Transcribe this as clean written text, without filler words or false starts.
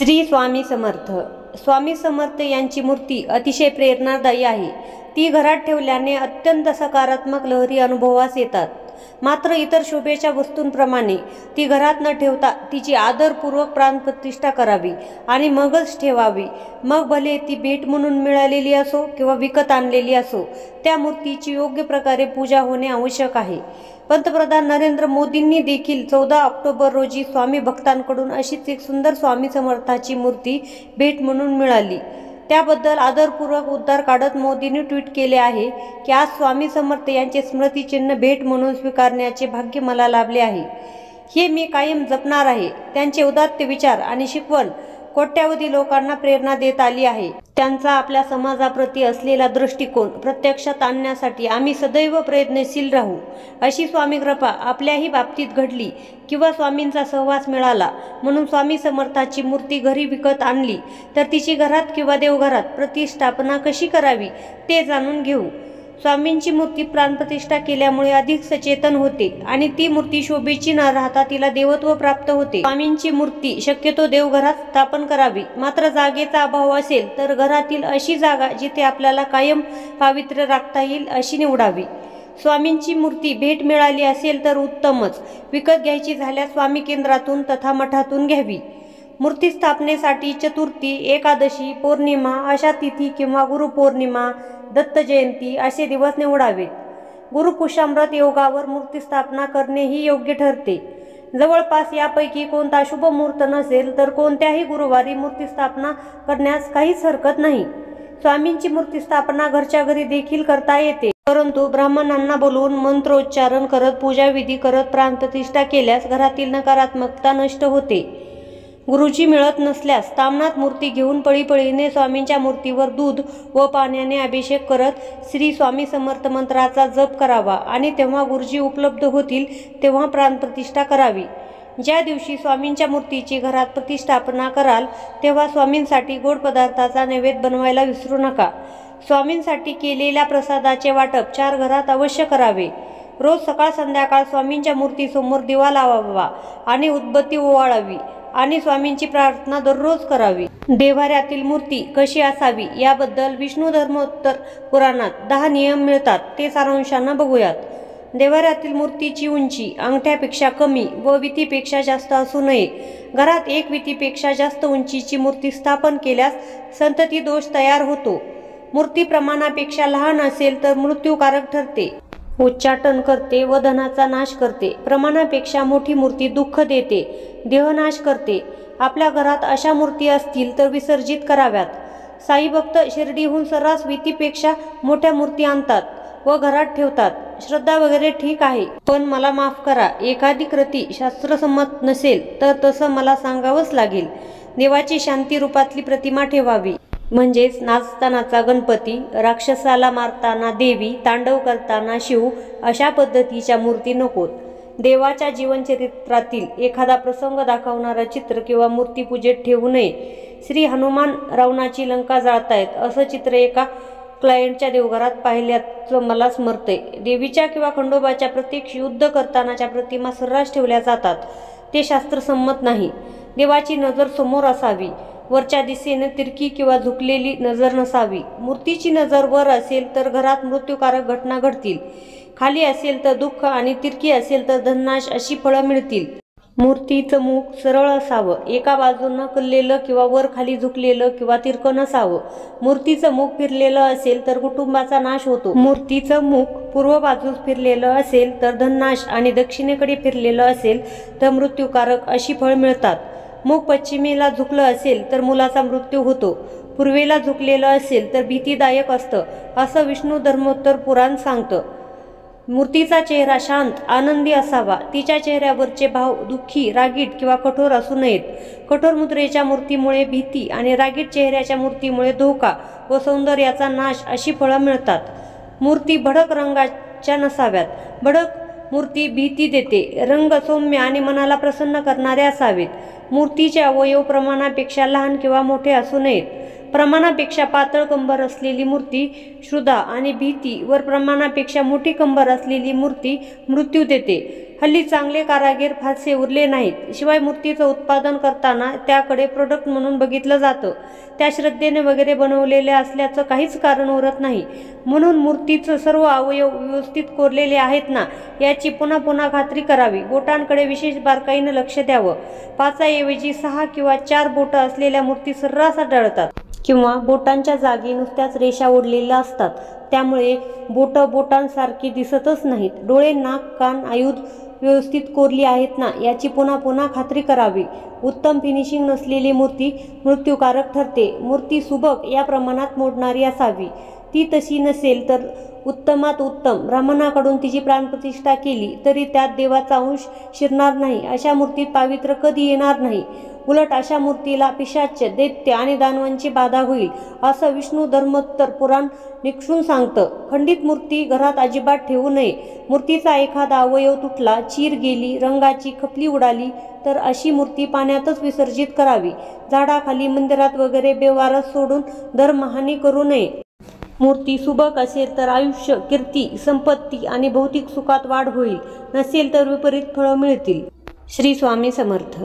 श्री स्वामी समर्थ. स्वामी समर्थ यांची मूर्ती अतिशय प्रेरणादायी आहे. ती घरात ठेवल्याने अत्यंत सकारात्मक लहरी अनुभवास येतात. मात्र इतर शोभेच्या वस्तूंप्रमाणे ती घरात न ठेवता तिची आदरपूर्वक प्राणप्रतिष्ठा करावी आणि मगच ठेवावी. मग भले ती भेट म्हणून मिळालेली असो किंवा विकत आणलेली असो, त्या मूर्तीची योग्य प्रकारे पूजा होणे आवश्यक आहे. पंतप्रधान नरेंद्र मोदींनी देखील 14 ऑक्टोबर रोजी स्वामी भक्तांकडून अशीच एक सुंदर स्वामी समर्थाची मूर्ती भेट म्हणून मिळाली. त्याबद्दल आदरपूर्वक उद्गार काढत मोदींनी ट्विट केले आहे की आज स्वामी समर्थ यांचे स्मृतिचिन्ह भेट म्हणून स्वीकारण्याचे भाग्य मला लाभले आहे. हे मी कायम जपणार आहे. त्यांचे उदात्त विचार आणि शिकवण कोट्यावधी लोकांना प्रेरणा देत आली आहे. त्यांचा आपल्या समाजाप्रती असलेला दृष्टिकोन प्रत्यक्षात आणण्यासाठी आम्ही सदैव प्रयत्नशील राहू. अशी स्वामी कृपा आपल्याही बाबतीत घडली किंवा स्वामींचा सहवास मिळाला म्हणून स्वामी समर्थाची मूर्ती घरी विकत आणली तर तिची घरात किंवा देवघरात प्रतिष्ठापना कशी करावी ते जाणून घेऊ. स्वामींची मूर्ती प्राणप्रतिष्ठा केल्यामुळे अधिक सचेतन होते आणि ती मूर्ती शोभेची न राहता तिला देवत्व प्राप्त होते. स्वामींची मूर्ती शक्यतो देवघरात स्थापन करावी. मात्र जागेचा अभाव असेल तर घरातील अशी जागा जिथे आपल्याला कायम पावित्र्य राखता येईल अशी निवडावी. स्वामींची मूर्ती भेट मिळाली असेल तर उत्तमच. विकत घ्यायची झाल्यास स्वामी केंद्रातून तथा मठातून घ्यावी. मूर्ती स्थापनेसाठी चतुर्थी, एकादशी, पौर्णिमा अशा तिथी किंवा गुरुपौर्णिमा, दत्त जयंती असे दिवस निवडावेत. गुरुपुष्यामृत योगावर मूर्ती स्थापना करणेही योग्य ठरते. जवळपास यापैकी कोणता शुभ मुहूर्त नसेल तर कोणत्याही गुरुवारी मूर्ती स्थापना करण्यास काहीच हरकत नाही. स्वामींची मूर्ती स्थापना घरच्या घरी देखील करता येते, परंतु ब्राह्मणांना बोलवून मंत्रोच्चारण करत पूजाविधी करत प्राणप्रतिष्ठा केल्यास घरातील नकारात्मकता नष्ट होते. गुरुजी मिळत नसल्यास ताम्हनात मूर्ती घेऊन पळीपळीने स्वामींच्या मूर्तीवर दूध व पाण्याने अभिषेक करत श्री स्वामी समर्थ मंत्राचा जप करावा आणि तेव्हा गुरुजी उपलब्ध होतील तेव्हा प्राणप्रतिष्ठा करावी. ज्या दिवशी स्वामींच्या मूर्तीची घरात प्रतिष्ठापना कराल तेव्हा स्वामींसाठी गोड पदार्थाचा नैवेद्य बनवायला विसरू नका. स्वामींसाठी केलेल्या प्रसादाचे वाटप 4 घरात अवश्य करावे. रोज सकाळ संध्याकाळ स्वामींच्या मूर्तीसमोर दिवा लावावा आणि उदबत्ती ओवाळावी आणि स्वामींची प्रार्थना दररोज करावी. देव्हाऱ्यातील मूर्ती कशी असावी याबद्दल विष्णू धर्मोत्तर पुराणात 10 नियम मिळतात, ते सारांशाने बघूयात. देव्हाऱ्यातील मूर्तीची उंची अंगठ्यापेक्षा कमी व वितीपेक्षा जास्त असू नये. घरात 1 वितीपेक्षा जास्त उंचीची मूर्ती स्थापन केल्यास संतती दोष तयार होतो. मूर्ती प्रमाणापेक्षा लहान असेल तर मृत्यूकारक ठरते, उच्चाटन करते व धनाचा नाश करते. प्रमाणापेक्षा मोठी मूर्ती दुःख देते, देहनाश करते. आपल्या घरात अशा मूर्ती असतील तर विसर्जित कराव्यात. साई भक्त शिर्डीहून सर्रास वितीपेक्षा मोठ्या मूर्ती आणतात व घरात ठेवतात. श्रद्धा वगैरे ठीक आहे, पण मला माफ करा, एखादी कृती शास्त्रसंमत नसेल तर तसं मला सांगावंच लागेल. देवाची शांती रूपातली प्रतिमा ठेवावी, म्हणजेच नाचतानाचा गणपती, राक्षसाला मारताना देवी, तांडव करताना शिव अशा पद्धतीच्या मूर्ती नकोत. देवाच्या जीवनचरित्रातील एखादा प्रसंग दाखवणारा चित्र किंवा मूर्ती पूजेत ठेवू नये. श्री हनुमान रावणाची लंका जाळतायत असं चित्र एका क्लायंटच्या देवघरात पाहिल्याचं मला स्मरतंय. देवीच्या किंवा खंडोबाच्या प्रत्यक्ष युद्ध करतानाच्या प्रतिमा सर्रास ठेवल्या जातात, ते शास्त्रसंमत नाही. देवाची नजर समोर असावी, वरच्या दिशेने तिरकी किंवा झुकलेली नजर नसावी. मूर्तीची नजर वर असेल तर घरात मृत्यूकारक घटना घडतील, खाली असेल तर दुःख आणि तिरकी असेल तर धननाश अशी फळं मिळतील. मूर्तीचं मुख सरळ असावं, एका बाजूनं कललेलं किंवा वर खाली झुकलेलं किंवा तिरकं नसावं. मूर्तीचं मुख फिरलेलं असेल तर कुटुंबाचा नाश होतो. मूर्तीचं मुख पूर्व बाजूस फिरलेलं असेल तर धननाश आणि दक्षिणेकडे फिरलेलं असेल तर मृत्यूकारक अशी फळ मिळतात. मुख पश्चिमेला झुकलं असेल तर मुलाचा मृत्यू होतो. पूर्वेला झुकलेलं असेल तर भीतीदायक असतं असं विष्णू धर्मोत्तर पुराण सांगतं. मूर्तीचा चेहरा शांत आनंदी असावा. तिच्या चेहऱ्यावरचे भाव दुःखी, रागीट किंवा कठोर असू नयेत. कठोर मुद्रेच्या मूर्तीमुळे भीती आणि रागीट चेहऱ्याच्या मूर्तीमुळे धोका व सौंदर्याचा नाश अशी फळं मिळतात. मूर्ती भडक रंगाच्या नसाव्यात. भडक मूर्ती भीती देते. रंग सौम्य आणि मनाला प्रसन्न करणारे असावेत. मूर्तीचे अवयव प्रमाणापेक्षा लहान किंवा मोठे असू नयेत. प्रमाणापेक्षा पातळ कंबर असलेली मूर्ती क्षुधा आणि भीती वर प्रमाणापेक्षा मोठी कंबर असलेली मूर्ती मृत्यू देते. हल्ली चांगले कारागीर फारसे उरले नाहीत. शिवाय मूर्तीचं उत्पादन करताना त्याकडे प्रोडक्ट म्हणून बघितलं जातं. त्या श्रद्धेने वगैरे बनवलेल्या असल्याचं काहीच कारण उरत नाही. म्हणून मूर्तीचं सर्व अवयव व्यवस्थित कोरलेले आहेत ना याची पुन्हा पुन्हा खात्री करावी. बोटांकडे विशेष बारकाईनं लक्ष द्यावं. 5 ऐवजी 6 किंवा 4 बोटं असलेल्या मूर्ती सर्रास आढळतात. किंवा बोटांच्या जागी नुसत्याच रेषा ओढलेल्या असतात. त्यामुळे बोटं बोटांसारखी दिसतच नाहीत. डोळे, नाक, कान, आयुध व्यवस्थित कोरली आहेत ना याची पुन्हा पुन्हा खात्री करावी. उत्तम फिनिशिंग नसलेली मूर्ती मृत्यूकारक ठरते. मूर्ती सुबक या प्रमाणात मोडणारी असावी. ती तशी नसेल तर उत्तमात उत्तम ब्राह्मणाकडून तिची प्राणप्रतिष्ठा केली तरी त्यात देवाचा अंश शिरणार नाही. अशा मूर्तीत पावित्र्य कधी येणार नाही. उलट अशा मूर्तीला पिशाच, दैत्य आणि दानवांची बाधा होईल असं विष्णू धर्मोत्तर पुराण निक्षून सांगतं. खंडित मूर्ती घरात अजिबात ठेवू नये. मूर्तीचा एखादा अवयव तुटला, चीर गेली, रंगाची खपली उडाली तर अशी मूर्ती पाण्यातच विसर्जित करावी. झाडाखाली, मंदिरात वगैरे बेवारस सोडून धर्महानी करू नये. मूर्ती सुबक असेल तर आयुष्य, कीर्ती, संपत्ती आणि भौतिक सुखात वाढ होईल. नसेल तर विपरीत फळं मिळतील. श्री स्वामी समर्थ.